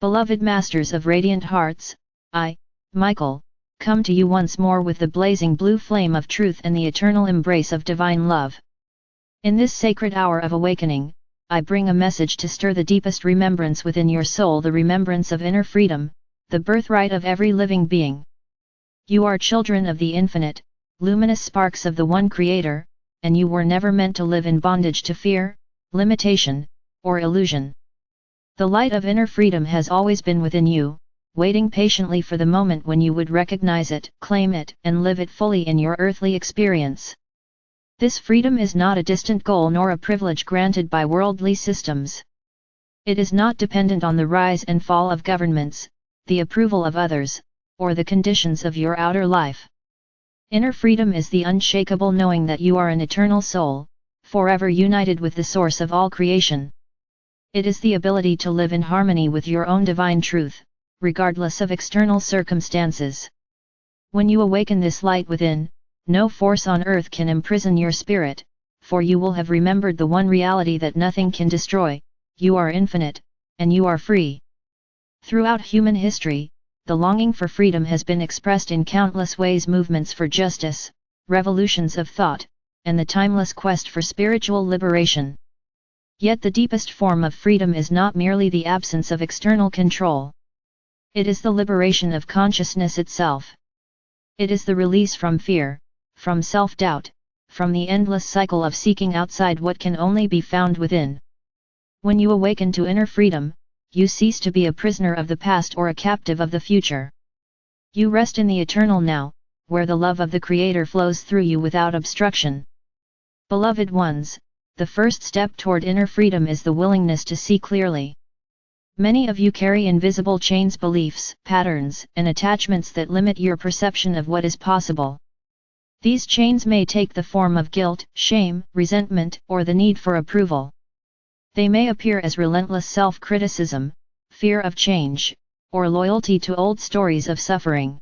Beloved Masters of Radiant Hearts, I, Michael, come to you once more with the blazing blue flame of truth and the eternal embrace of divine love. In this sacred hour of awakening, I bring a message to stir the deepest remembrance within your soul, the remembrance of inner freedom, the birthright of every living being. You are children of the infinite, luminous sparks of the one Creator, and you were never meant to live in bondage to fear, limitation, or illusion. The light of inner freedom has always been within you, waiting patiently for the moment when you would recognize it, claim it, and live it fully in your earthly experience. This freedom is not a distant goal nor a privilege granted by worldly systems. It is not dependent on the rise and fall of governments, the approval of others, or the conditions of your outer life. Inner freedom is the unshakable knowing that you are an eternal soul, forever united with the source of all creation. It is the ability to live in harmony with your own divine truth, regardless of external circumstances. When you awaken this light within, no force on earth can imprison your spirit, for you will have remembered the one reality that nothing can destroy: you are infinite, and you are free. Throughout human history, the longing for freedom has been expressed in countless ways: movements for justice, revolutions of thought, and the timeless quest for spiritual liberation. Yet the deepest form of freedom is not merely the absence of external control. It is the liberation of consciousness itself. It is the release from fear, from self-doubt, from the endless cycle of seeking outside what can only be found within. When you awaken to inner freedom, you cease to be a prisoner of the past or a captive of the future. You rest in the eternal now, where the love of the Creator flows through you without obstruction. Beloved ones, the first step toward inner freedom is the willingness to see clearly. Many of you carry invisible chains, beliefs, patterns, and attachments that limit your perception of what is possible. These chains may take the form of guilt, shame, resentment, or the need for approval. They may appear as relentless self-criticism, fear of change, or loyalty to old stories of suffering.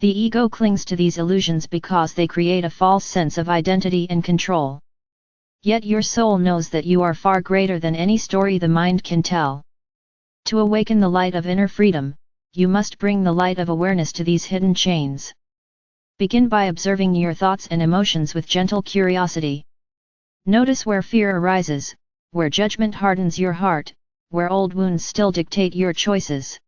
The ego clings to these illusions because they create a false sense of identity and control. Yet your soul knows that you are far greater than any story the mind can tell. To awaken the light of inner freedom, you must bring the light of awareness to these hidden chains. Begin by observing your thoughts and emotions with gentle curiosity. Notice where fear arises, where judgment hardens your heart, where old wounds still dictate your choices.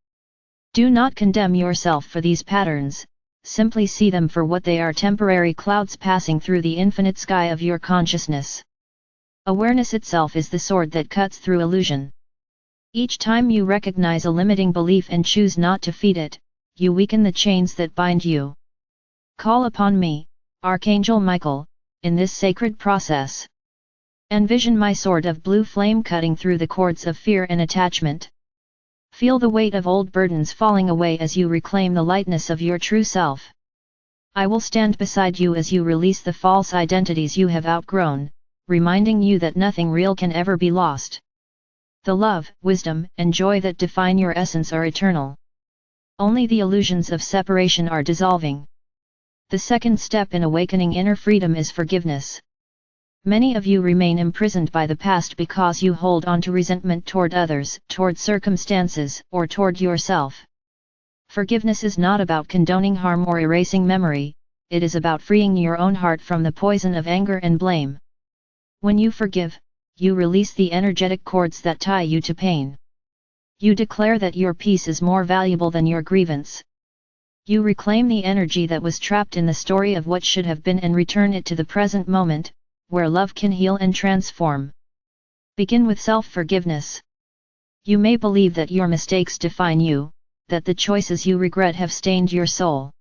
Do not condemn yourself for these patterns, simply see them for what they are: temporary clouds passing through the infinite sky of your consciousness. Awareness itself is the sword that cuts through illusion. Each time you recognize a limiting belief and choose not to feed it, you weaken the chains that bind you. Call upon me, Archangel Michael, in this sacred process. Envision my sword of blue flame cutting through the cords of fear and attachment. Feel the weight of old burdens falling away as you reclaim the lightness of your true self. I will stand beside you as you release the false identities you have outgrown, reminding you that nothing real can ever be lost. The love, wisdom, and joy that define your essence are eternal. Only the illusions of separation are dissolving. The second step in awakening inner freedom is forgiveness. Many of you remain imprisoned by the past because you hold on to resentment toward others, toward circumstances, or toward yourself. Forgiveness is not about condoning harm or erasing memory, it is about freeing your own heart from the poison of anger and blame. When you forgive, you release the energetic cords that tie you to pain. You declare that your peace is more valuable than your grievance. You reclaim the energy that was trapped in the story of what should have been and return it to the present moment, where love can heal and transform. Begin with self-forgiveness. You may believe that your mistakes define you, that the choices you regret have stained your soul.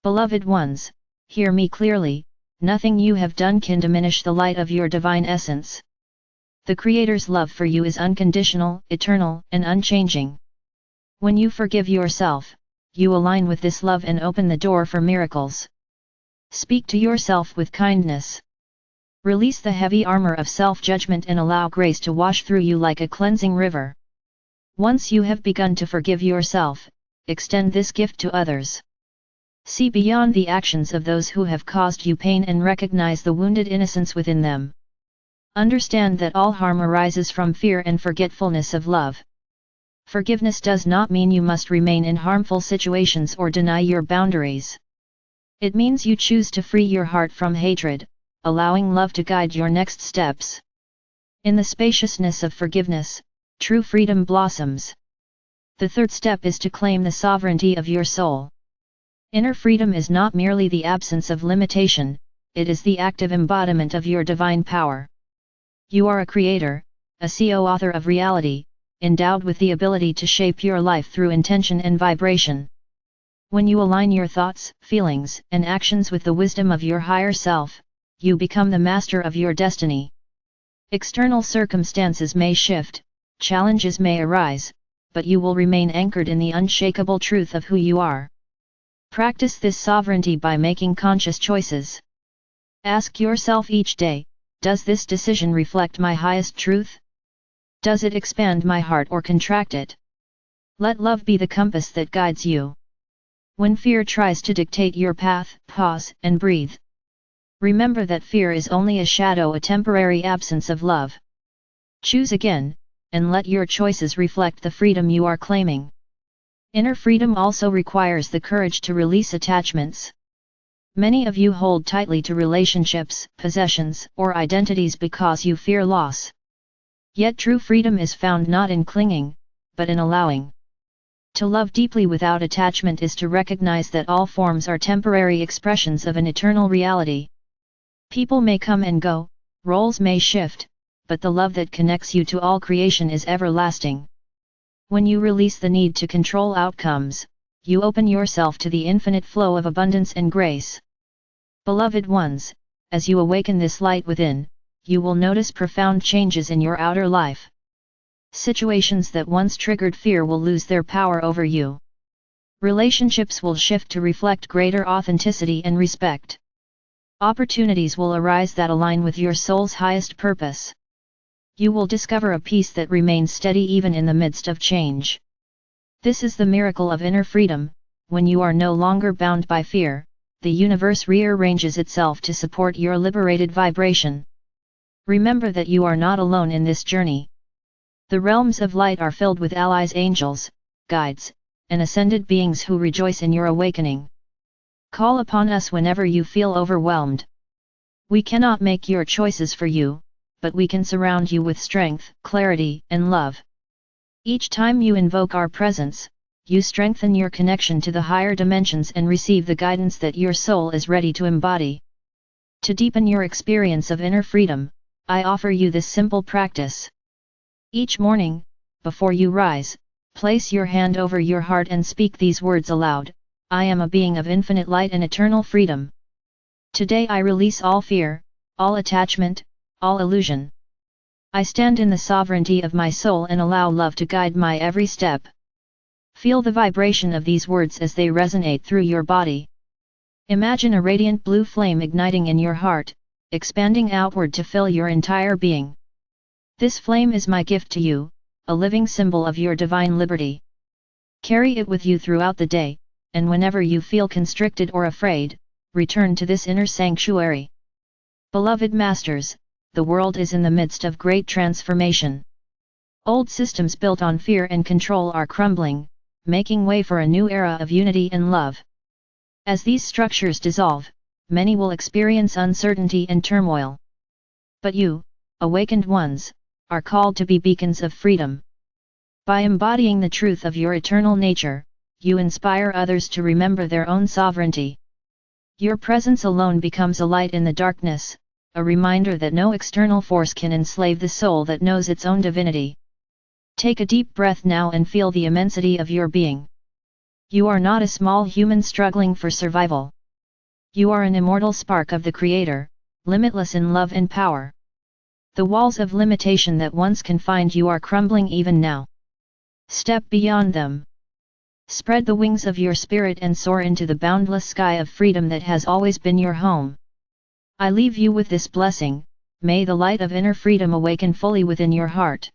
Beloved ones, hear me clearly. Nothing you have done can diminish the light of your divine essence. The Creator's love for you is unconditional, eternal, and unchanging. When you forgive yourself, you align with this love and open the door for miracles. Speak to yourself with kindness. Release the heavy armor of self-judgment and allow grace to wash through you like a cleansing river. Once you have begun to forgive yourself, extend this gift to others. See beyond the actions of those who have caused you pain and recognize the wounded innocence within them. Understand that all harm arises from fear and forgetfulness of love. Forgiveness does not mean you must remain in harmful situations or deny your boundaries. It means you choose to free your heart from hatred, allowing love to guide your next steps. In the spaciousness of forgiveness, true freedom blossoms. The third step is to claim the sovereignty of your soul. Inner freedom is not merely the absence of limitation, it is the active embodiment of your divine power. You are a creator, a co-author of reality, endowed with the ability to shape your life through intention and vibration. When you align your thoughts, feelings, and actions with the wisdom of your higher self, you become the master of your destiny. External circumstances may shift, challenges may arise, but you will remain anchored in the unshakable truth of who you are. Practice this sovereignty by making conscious choices. Ask yourself each day, does this decision reflect my highest truth? Does it expand my heart or contract it? Let love be the compass that guides you. When fear tries to dictate your path, pause and breathe. Remember that fear is only a shadow, a temporary absence of love. Choose again, and let your choices reflect the freedom you are claiming. Inner freedom also requires the courage to release attachments. Many of you hold tightly to relationships, possessions, or identities because you fear loss. Yet true freedom is found not in clinging, but in allowing. To love deeply without attachment is to recognize that all forms are temporary expressions of an eternal reality. People may come and go, roles may shift, but the love that connects you to all creation is everlasting. When you release the need to control outcomes, you open yourself to the infinite flow of abundance and grace. Beloved ones, as you awaken this light within, you will notice profound changes in your outer life. Situations that once triggered fear will lose their power over you. Relationships will shift to reflect greater authenticity and respect. Opportunities will arise that align with your soul's highest purpose. You will discover a peace that remains steady even in the midst of change. This is the miracle of inner freedom. When you are no longer bound by fear, the universe rearranges itself to support your liberated vibration. Remember that you are not alone in this journey. The realms of light are filled with allies, angels, guides, and ascended beings who rejoice in your awakening. Call upon us whenever you feel overwhelmed. We cannot make your choices for you, but we can surround you with strength, clarity, and love. Each time you invoke our presence, you strengthen your connection to the higher dimensions and receive the guidance that your soul is ready to embody. To deepen your experience of inner freedom, I offer you this simple practice. Each morning, before you rise, place your hand over your heart and speak these words aloud: I am a being of infinite light and eternal freedom. Today I release all fear, all attachment, all illusion. I stand in the sovereignty of my soul and allow love to guide my every step. Feel the vibration of these words as they resonate through your body. Imagine a radiant blue flame igniting in your heart, expanding outward to fill your entire being. This flame is my gift to you, a living symbol of your divine liberty. Carry it with you throughout the day, and whenever you feel constricted or afraid, return to this inner sanctuary. Beloved masters, the world is in the midst of great transformation. Old systems built on fear and control are crumbling, making way for a new era of unity and love. As these structures dissolve, many will experience uncertainty and turmoil. But you, awakened ones, are called to be beacons of freedom. By embodying the truth of your eternal nature, you inspire others to remember their own sovereignty. Your presence alone becomes a light in the darkness, a reminder that no external force can enslave the soul that knows its own divinity. Take a deep breath now and feel the immensity of your being. You are not a small human struggling for survival. You are an immortal spark of the Creator, limitless in love and power. The walls of limitation that once confined you are crumbling even now. Step beyond them. Spread the wings of your spirit and soar into the boundless sky of freedom that has always been your home. I leave you with this blessing: may the light of inner freedom awaken fully within your heart.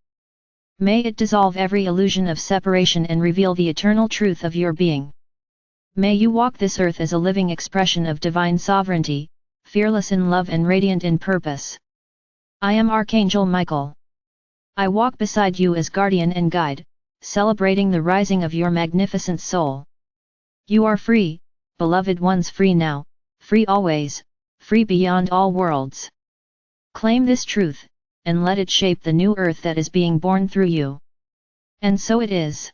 May it dissolve every illusion of separation and reveal the eternal truth of your being. May you walk this earth as a living expression of divine sovereignty, fearless in love and radiant in purpose. I am Archangel Michael. I walk beside you as guardian and guide, celebrating the rising of your magnificent soul. You are free, beloved ones, free now, free always, free beyond all worlds. Claim this truth, and let it shape the new earth that is being born through you. And so it is.